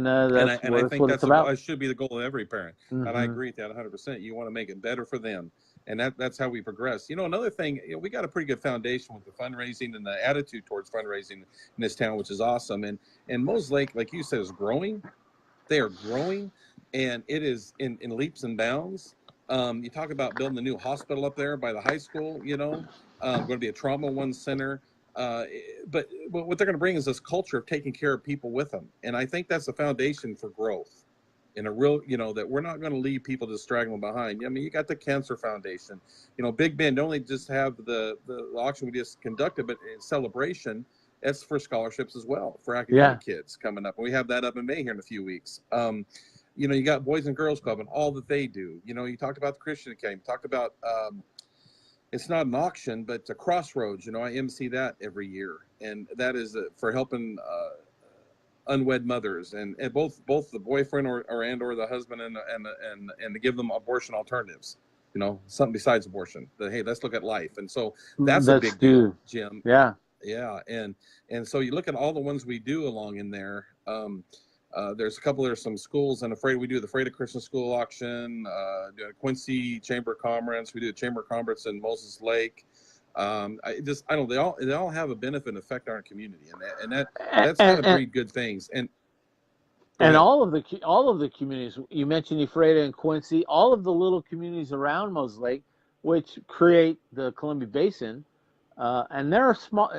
that's what it's about. That should be the goal of every parent. And I agree with that 100%. You want to make it better for them. And that's how we progress. You know, another thing, we got a pretty good foundation with the fundraising and the attitude towards fundraising in this town, which is awesome. And Moses Lake, like you said, is growing. They are growing, and it is in leaps and bounds. You talk about building a new hospital up there by the high school, you know, going to be a trauma one center. But what they're going to bring is this culture of taking care of people with them. And I think that's the foundation for growth in a real, you know, that we're not going to leave people just straggling behind. I mean, you got the Cancer Foundation, you know, Big Bend, don't only just have the auction we just conducted, but in celebration, that's for scholarships as well for academic kids coming up. And we have that up in May here in a few weeks. You know, you got Boys and Girls Club and all that they do. You know, you talked about the Christian Academy, talked about, it's not an auction, but it's a crossroads. You know, I MC that every year, and that is for helping unwed mothers and both the boyfriend or the husband and to give them abortion alternatives. You know, something besides abortion. That, hey, let's look at life, and so that's a big deal, Jim. Yeah, and so you look at all the ones we do along in there. There's some schools, and we do the Freda Christian School auction, do a Quincy Chamber of Commerce. We do a Chamber of Commerce in Moses Lake. I don't know, they all have a benefit and effect on our community, and that's kind of breed good things. And all of the communities you mentioned, Ephrata and Quincy, all of the little communities around Moses Lake, which create the Columbia Basin. And they're small,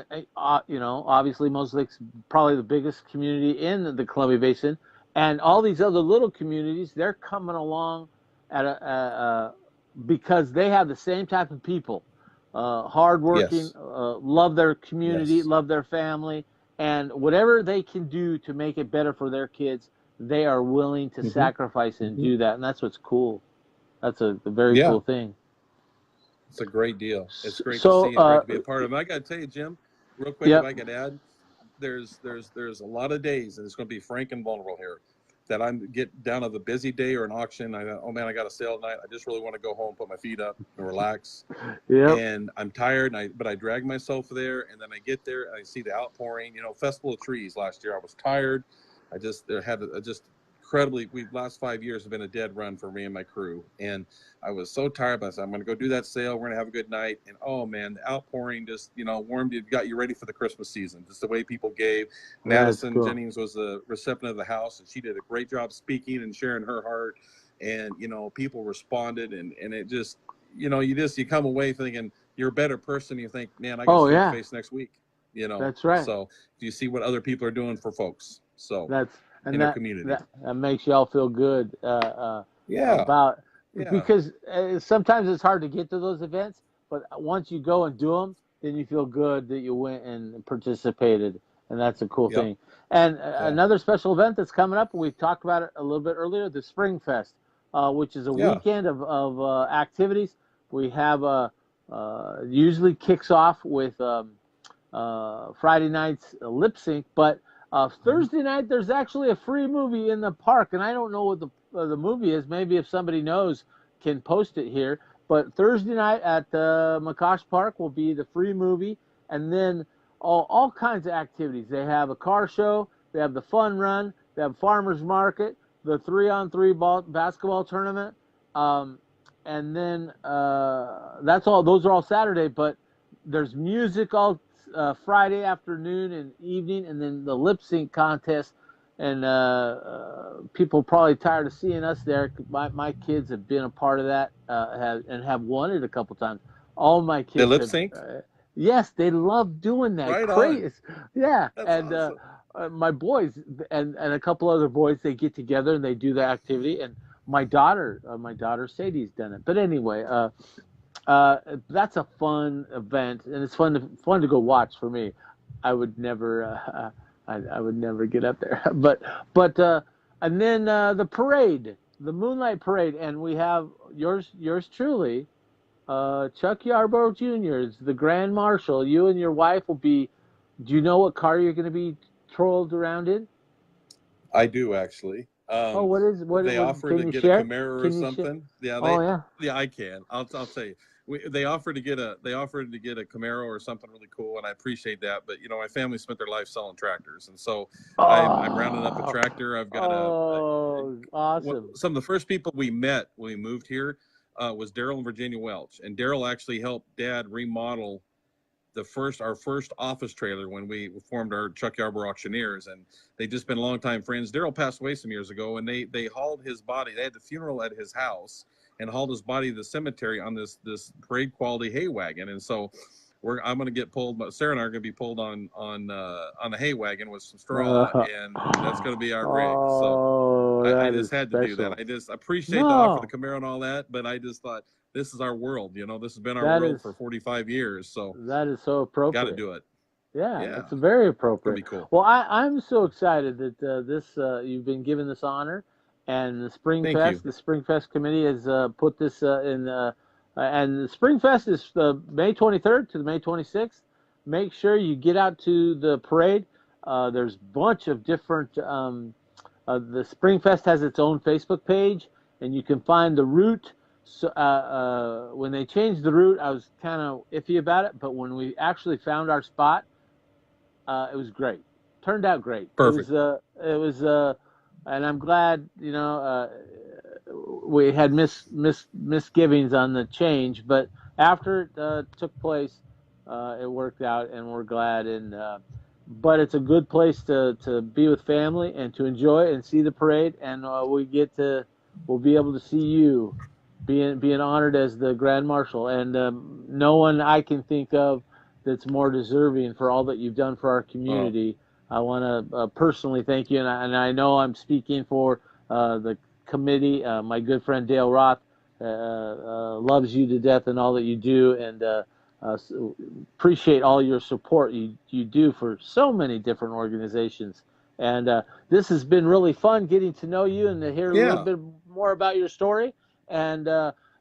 you know, obviously Moses Lake's probably the biggest community in the Columbia Basin, and all these other little communities, they're coming along at because they have the same type of people, hardworking, love their community, love their family, and whatever they can do to make it better for their kids, they are willing to sacrifice and do that, and that's what's cool. That's a very cool thing. It's a great deal. It's great to see and great to be a part of it. I got to tell you, Jim, real quick, if I could add, there's a lot of days, and it's going to be frank and vulnerable here, that I get down of a busy day or an auction. I go, oh man, I got a sale tonight. I just really want to go home, put my feet up, and relax. And I'm tired, but I drag myself there, and then I get there and I see the outpouring. You know, Festival of Trees last year, I was tired. Incredibly, last 5 years have been a dead run for me and my crew, and I was so tired. But I said, I'm going to go do that sale. We're going to have a good night. And oh man, the outpouring just, you know, warmed you, got you ready for the Christmas season. Just the way people gave. Madison Jennings was the recipient of the house, and she did a great job speaking and sharing her heart. And you know, people responded, and it just, you know, you come away thinking you're a better person. You think, man, I got to see your face next week. You know, that's right. So you see what other people are doing for folks. So in the community. That makes y'all feel good because sometimes it's hard to get to those events, but once you go and do them, then you feel good that you went and participated, and that's a cool thing. And another special event that's coming up, we've talked about it a little bit earlier, the Spring Fest, which is a weekend of activities. We have usually kicks off with Friday night's lip sync, but Thursday night, there's actually a free movie in the park, and I don't know what the movie is. Maybe if somebody knows, can post it here. But Thursday night at McCosh Park will be the free movie, and then all kinds of activities. They have a car show, they have the fun run, they have farmers market, the 3-on-3 basketball tournament, and then that's all. Those are all Saturday, but there's music all Friday afternoon and evening, and then the lip sync contest. And people probably tired of seeing us there. My kids have been a part of that and have won it a couple times. All my kids They lip have. sync? Yes, they love doing that. Right Crazy. on. Yeah, That's and awesome. my boys and a couple other boys, they get together and they do the activity. And my daughter Sadie's done it. But anyway, that's a fun event, and it's fun to go watch for me. I would never. I would never get up there, but and then the parade, the Moonlight parade, and we have yours truly, Chuck Yarbro Jr. is the Grand Marshal. You and your wife will be. Do you know what car you're going to be trolled around in? I do actually. Oh, what? They offered Can to you get share? a Camaro or Can you share? something. Yeah, Oh yeah. yeah, I can. I'll tell you. They offered to get a Camaro or something really cool, and I appreciate that. But my family spent their life selling tractors, and so I'm rounding up a tractor. I've got awesome. some of the first people we met when we moved here was Daryl and Virginia Welch, and Daryl actually helped Dad remodel our first office trailer when we formed our Chuck Yarbro Auctioneers, and they've just been longtime friends. Daryl passed away some years ago, and they hauled his body. They had the funeral at his house and hauled his body to the cemetery on this parade quality hay wagon. And so I'm going to get pulled. Sarah and I are going to be pulled on the hay wagon with some straw, and that's going to be our rig. So I just had to do that. I just appreciate the offer, the Camaro and all that, but I just thought, this is our world. This has been our world for 45 years. So that is so appropriate. Got to do it. Yeah, it's very appropriate. That'd be cool. Well, I'm so excited that you've been given this honor, and the Spring Fest committee has put this in. And the Spring Fest is May 23rd to the May 26th. Make sure you get out to the parade. There's a bunch of different. The Spring Fest has its own Facebook page, and you can find the route. So when they changed the route, I was kind of iffy about it, but when we actually found our spot, it was great. Turned out great. Perfect. It was, and I'm glad. We had misgivings on the change, but after it took place, it worked out, and we're glad. And but it's a good place to be with family and to enjoy and see the parade, and we'll be able to see you being honored as the Grand Marshal, and no one I can think of that's more deserving for all that you've done for our community. I want to personally thank you, and I know I'm speaking for the committee. My good friend Dale Roth loves you to death and all that you do, and appreciate all your support you do for so many different organizations. And this has been really fun getting to know you and to hear a little bit more about your story. And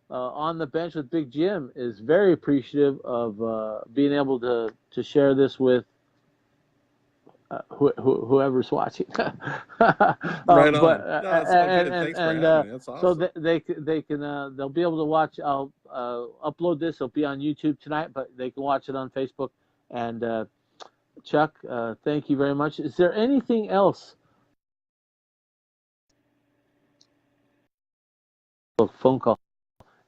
On the Bench with Big Jim is very appreciative of being able to share this with whoever's watching. Right on. That's good. Thanks for having me. That's awesome. So they can they'll be able to watch. I'll upload this. It'll be on YouTube tonight, but they can watch it on Facebook. And Chuck, thank you very much. Is there anything else? Phone call.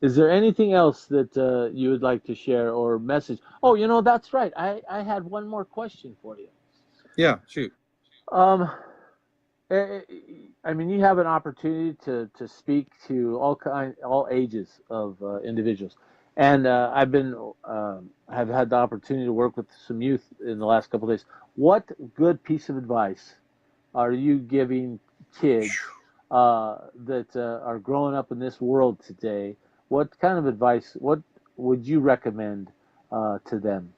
Is there anything else that you would like to share or message? Oh, that's right. I had one more question for you. Yeah, shoot. I mean, you have an opportunity to speak to all ages of individuals, and I've had the opportunity to work with some youth in the last couple of days. What good piece of advice are you giving kids that are growing up in this world today? What kind of advice? What would you recommend to them?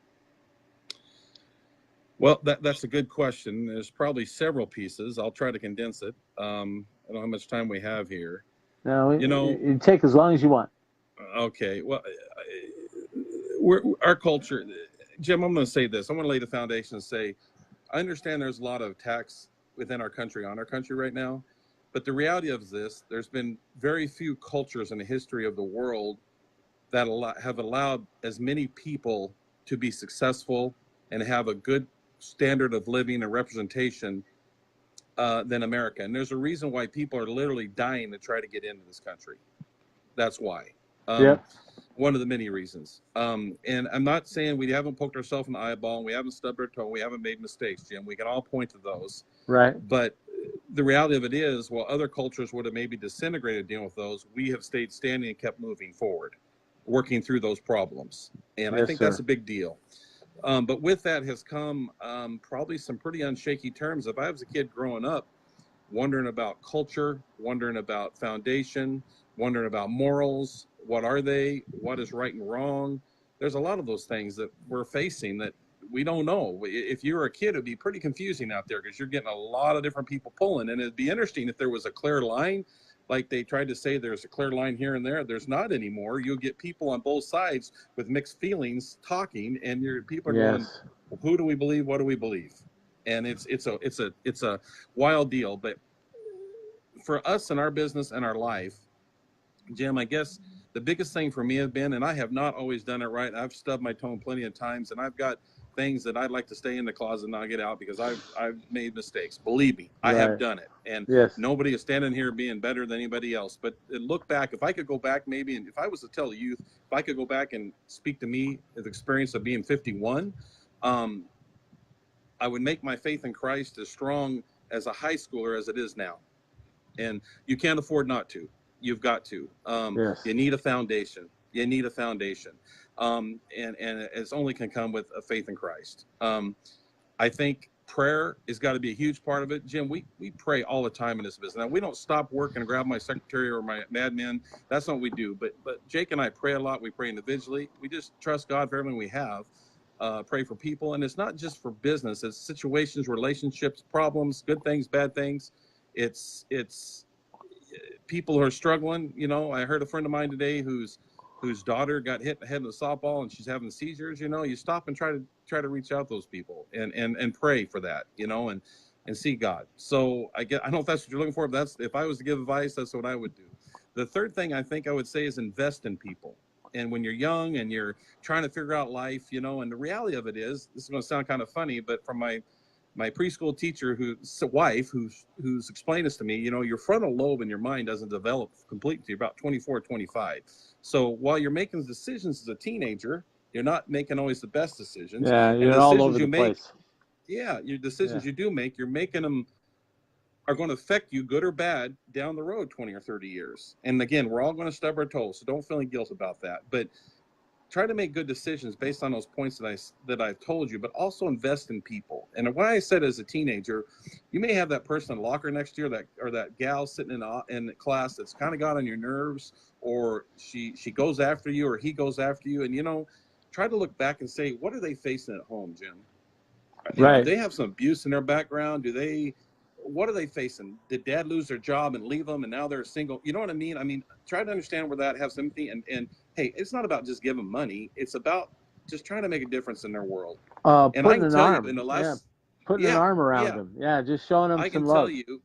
Well, that's a good question. There's probably several pieces. I'll try to condense it. I don't know how much time we have here. No, you take as long as you want. Okay. Well, our culture, Jim, I'm going to say this. I'm going to lay the foundation and say, I understand there's a lot of attacks within our country, on our country right now. But the reality of this, there's been very few cultures in the history of the world that have allowed as many people to be successful and have a good standard of living and representation than America. And there's a reason why people are literally dying to try to get into this country. That's why. Yep. One of the many reasons. And I'm not saying we haven't poked ourselves in the eyeball, and we haven't stubbed our toe, we haven't made mistakes, Jim. We can all point to those. Right. But the reality of it is, while other cultures would have maybe disintegrated dealing with those, we have stayed standing and kept moving forward, working through those problems. And I think that's a big deal. But with that has come probably some pretty unshaky terms. If I was a kid growing up, wondering about culture, wondering about foundation, wondering about morals, what are they, what is right and wrong, there's a lot of those things that we're facing that we don't know. If you were a kid, it'd be pretty confusing out there because you're getting a lot of different people pulling. And it'd be interesting if there was a clear line, like they tried to say there's a clear line here and there. There's not anymore. You'll get people on both sides with mixed feelings talking, and people are going, who do we believe? What do we believe? And it's a wild deal. But for us in our business and our life, Jim, I guess the biggest thing for me has been, and I have not always done it right. I've stubbed my toe plenty of times, and I've got things that I'd like to stay in the closet and not get out because I've made mistakes. Believe me, I have done it. And nobody is standing here being better than anybody else. But look back, if I could go back maybe, and if I was to tell the youth, if I could go back and speak to me, the experience of being 51, I would make my faith in Christ as strong as a high schooler as it is now. And you can't afford not to. You've got to. You need a foundation. You need a foundation. And it's only can come with a faith in Christ. I think prayer has got to be a huge part of it. Jim, we pray all the time in this business. Now, we don't stop work and grab my secretary or my admin. That's not what we do. But Jake and I pray a lot. We pray individually. We just trust God for everything we have. Pray for people. And it's not just for business. It's situations, relationships, problems, good things, bad things. It's people who are struggling. You know, I heard a friend of mine today whose daughter got hit in the head with a softball and she's having seizures. You know, you stop and try to reach out to those people and pray for that, you know, and see God. So I don't know if that's what you're looking for, but if I was to give advice, that's what I would do. The third thing I think I would say is invest in people. And when you're young and you're trying to figure out life, you know, and the reality of it is, this is going to sound kind of funny, but from my preschool teacher, who's explained this to me, you know, your frontal lobe in your mind doesn't develop completely. You're about 24, 25. So while you're making decisions as a teenager, you're not making always the best decisions. Yeah, you're all over the place. Yeah, your decisions you do make, you're making them are going to affect you, good or bad, down the road 20 or 30 years. And again, we're all going to stub our toes, so don't feel any guilt about that. But try to make good decisions based on those points that I've told you, but also invest in people. And what I said as a teenager, you may have that person in the locker next to you, or that gal sitting in class that's kind of got on your nerves, or she goes after you, or he goes after you. And, you know, try to look back and say, what are they facing at home, Jim? Right. Do they have some abuse in their background? What are they facing? Did dad lose their job and leave them and now they're single? You know what I mean? I mean, try to understand where that, have sympathy. And hey, it's not about just giving money. It's about just trying to make a difference in their world. And I can tell you in the last... Putting an arm around them. Yeah, just showing them some love. I can tell you,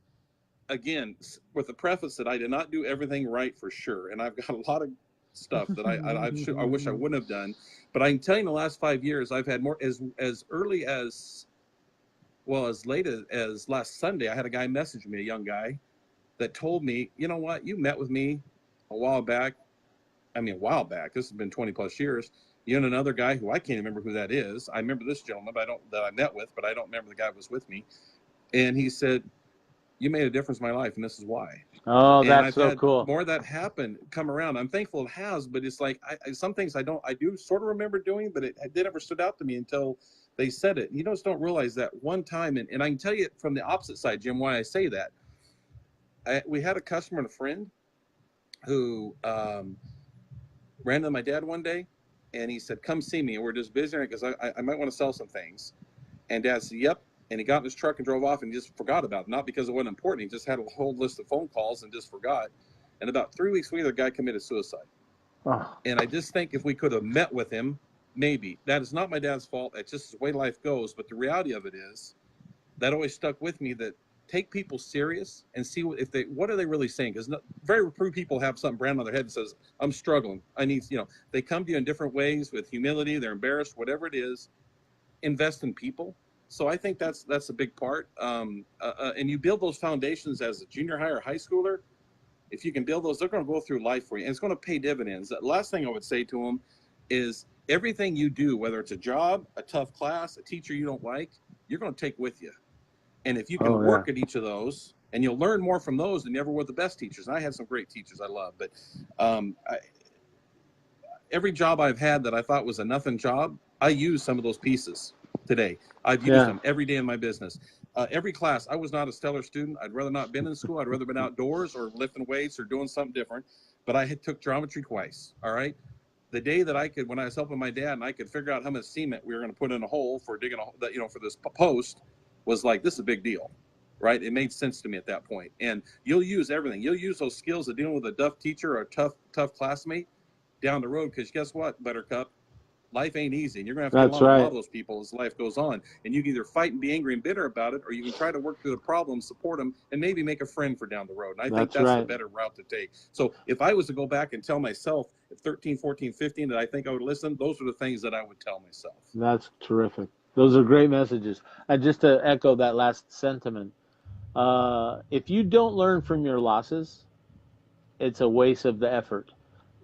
again, with the preface that I did not do everything right for sure. And I've got a lot of stuff that I wish I wouldn't have done. But I can tell you in the last 5 years, I've had more, as early as... Well, as late as last Sunday, I had a guy message me, a young guy, that told me, you know what, you met with me a while back. This has been 20 plus years. You and another guy who I can't remember who that is. I remember this gentleman that I met with, but I don't remember the guy who was with me. And he said, you made a difference in my life, and this is why. Oh, and that's I've so had cool. More of that come around. I'm thankful it has, but it's like some things I do sort of remember doing, but it never stood out to me until they said it. You just don't realize that one time. And I can tell you from the opposite side, Jim, why I say that. We had a customer and a friend who ran into my dad one day, and he said, come see me. And we're just visiting because I might want to sell some things. And Dad said, yep. And he got in his truck and drove off and just forgot about it. Not because it wasn't important. He just had a whole list of phone calls and just forgot. And about 3 weeks later, the guy committed suicide. Oh. And I just think if we could have met with him, maybe. That is not my dad's fault. It's just the way life goes. But the reality of it is, that always stuck with me, that take people serious and see what are they really saying, because very few people have something brand on their head that says, I'm struggling, I need, they come to you in different ways with humility, they're embarrassed, whatever it is. Invest in people. So I think that's a big part, and you build those foundations as a junior high or high schooler. If you can build those, they're going to go through life for you, and it's going to pay dividends. The last thing I would say to them is everything you do, whether it's a job, a tough class, a teacher you don't like, you're going to take with you. And if you can work at each of those, and you'll learn more from those than you ever with the best teachers. And I had some great teachers I love, but every job I've had that I thought was a nothing job, I use some of those pieces today. I've used them every day in my business. Every class, I was not a stellar student. I'd rather not been in school. I'd rather been outdoors or lifting weights or doing something different. But I had took geometry twice. All right. The day that I could, when I was helping my dad and I could figure out how much cement we were going to put in a hole for digging for this post, was like, this is a big deal, right? It made sense to me at that point. And you'll use everything. You'll use those skills of dealing with a tough teacher or a tough classmate down the road. Because guess what, Buttercup? Life ain't easy, and you're going to have to get along with all those people as life goes on. And you can either fight and be angry and bitter about it, or you can try to work through the problem, support them, and maybe make a friend for down the road. And I think that's the better route to take. So if I was to go back and tell myself at 13, 14, 15 that I think I would listen, those are the things that I would tell myself. That's terrific. Those are great messages. And just to echo that last sentiment, if you don't learn from your losses, it's a waste of the effort.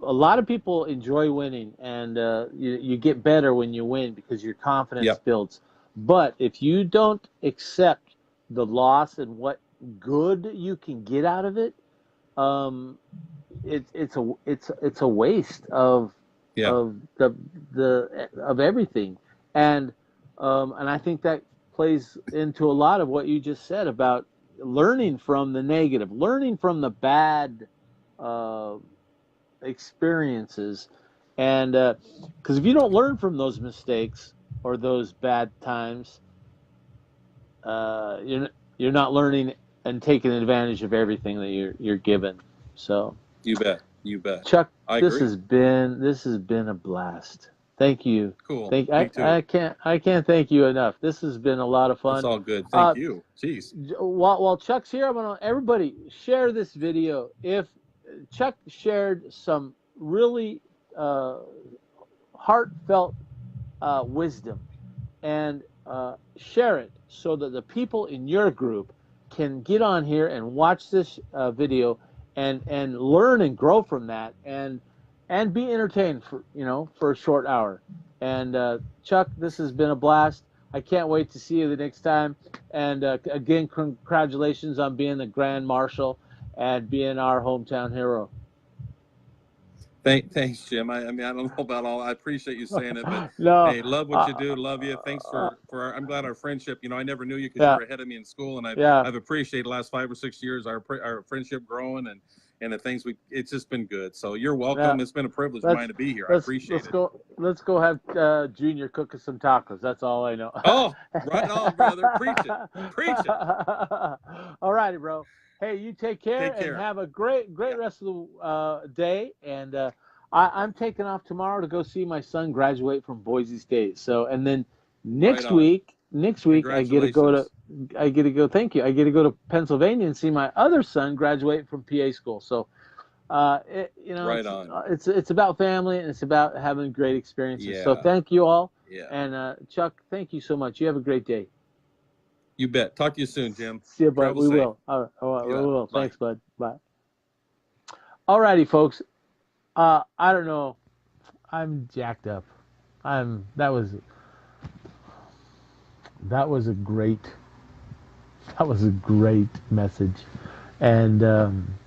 A lot of people enjoy winning, and you get better when you win because your confidence builds. But if you don't accept the loss and what good you can get out of it, it's a waste of everything. And I think that plays into a lot of what you just said about learning from the negative, learning from the bad experiences. And because if you don't learn from those mistakes or those bad times, you're not learning and taking advantage of everything that you're given. So you bet, Chuck, I this agree. has been a blast. Thank you. Cool. I can't thank you enough. This has been a lot of fun. It's all good. Thank you. Jeez. While Chuck's here, I want to everybody share this video. If Chuck shared some really heartfelt wisdom, and share it so that the people in your group can get on here and watch this video and learn and grow from that and be entertained for a short hour. And Chuck, this has been a blast. I can't wait to see you the next time. And again, congratulations on being the Grand Marshal and being our hometown hero. Thanks, Jim. I mean, I don't know about all. I appreciate you saying it, but hey, love what you do. Love you. Thanks for I'm glad our friendship. I never knew you because you were ahead of me in school, and I've appreciated the last 5 or 6 years our friendship growing and the things it's just been good. So you're welcome. It's been a privilege of mine to be here. I appreciate it. Let's go have Junior cook us some tacos. That's all I know. Oh, right on, brother. Preach it. All righty, bro. Hey, you take care and have a great rest of the day. And I'm taking off tomorrow to go see my son graduate from Boise State. So, and then next week I get to go. Thank you. I get to go to Pennsylvania and see my other son graduate from PA school. So, it's about family and it's about having great experiences. Yeah. So thank you all. Yeah. And Chuck, thank you so much. You have a great day. You bet. Talk to you soon, Jim. See you, bud. We will. All right. We will. Bye. Thanks, bud. Bye. All righty, folks. I don't know. I'm jacked up. That was a great message. And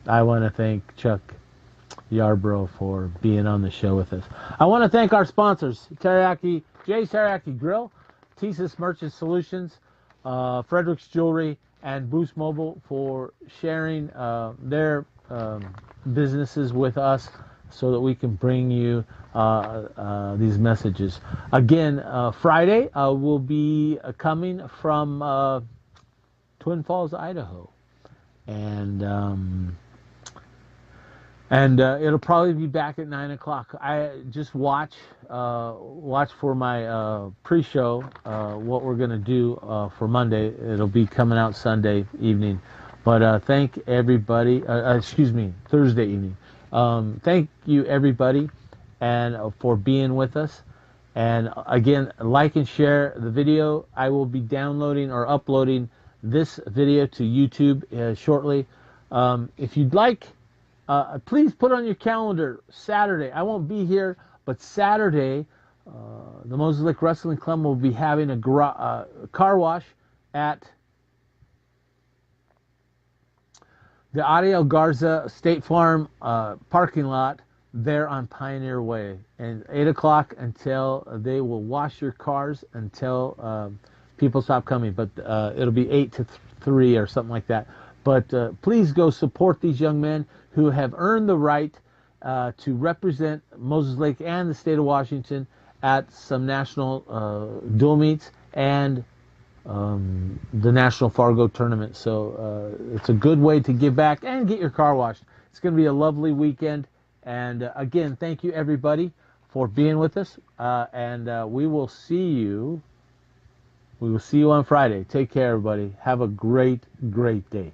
I want to thank Chuck Yarbro for being on the show with us. I want to thank our sponsors, Teriyaki Grill, Thesis Merchant Solutions, Frederick's Jewelry, and Boost Mobile for sharing their businesses with us so that we can bring you these messages. Again, Friday will be coming from Twin Falls, Idaho. And And it'll probably be back at 9 o'clock. I just watch for my pre-show what we're gonna do for Monday. It'll be coming out Sunday evening. But thank everybody. Excuse me, Thursday evening. Thank you everybody, and for being with us. And again, like and share the video. I will be downloading or uploading this video to YouTube shortly. If you'd like. Please put on your calendar Saturday. I won't be here, but Saturday, the Moses Lake Wrestling Club will be having a car wash at the Ariel Garza State Farm parking lot there on Pioneer Way. And 8 o'clock until they will wash your cars until people stop coming. But it'll be 8 to 3 or something like that. But please go support these young men who have earned the right to represent Moses Lake and the state of Washington at some national dual meets and the National Fargo tournament. So it's a good way to give back and get your car washed. It's going to be a lovely weekend. And again, thank you everybody for being with us. And we will see you. We will see you on Friday. Take care, everybody. Have a great, great day.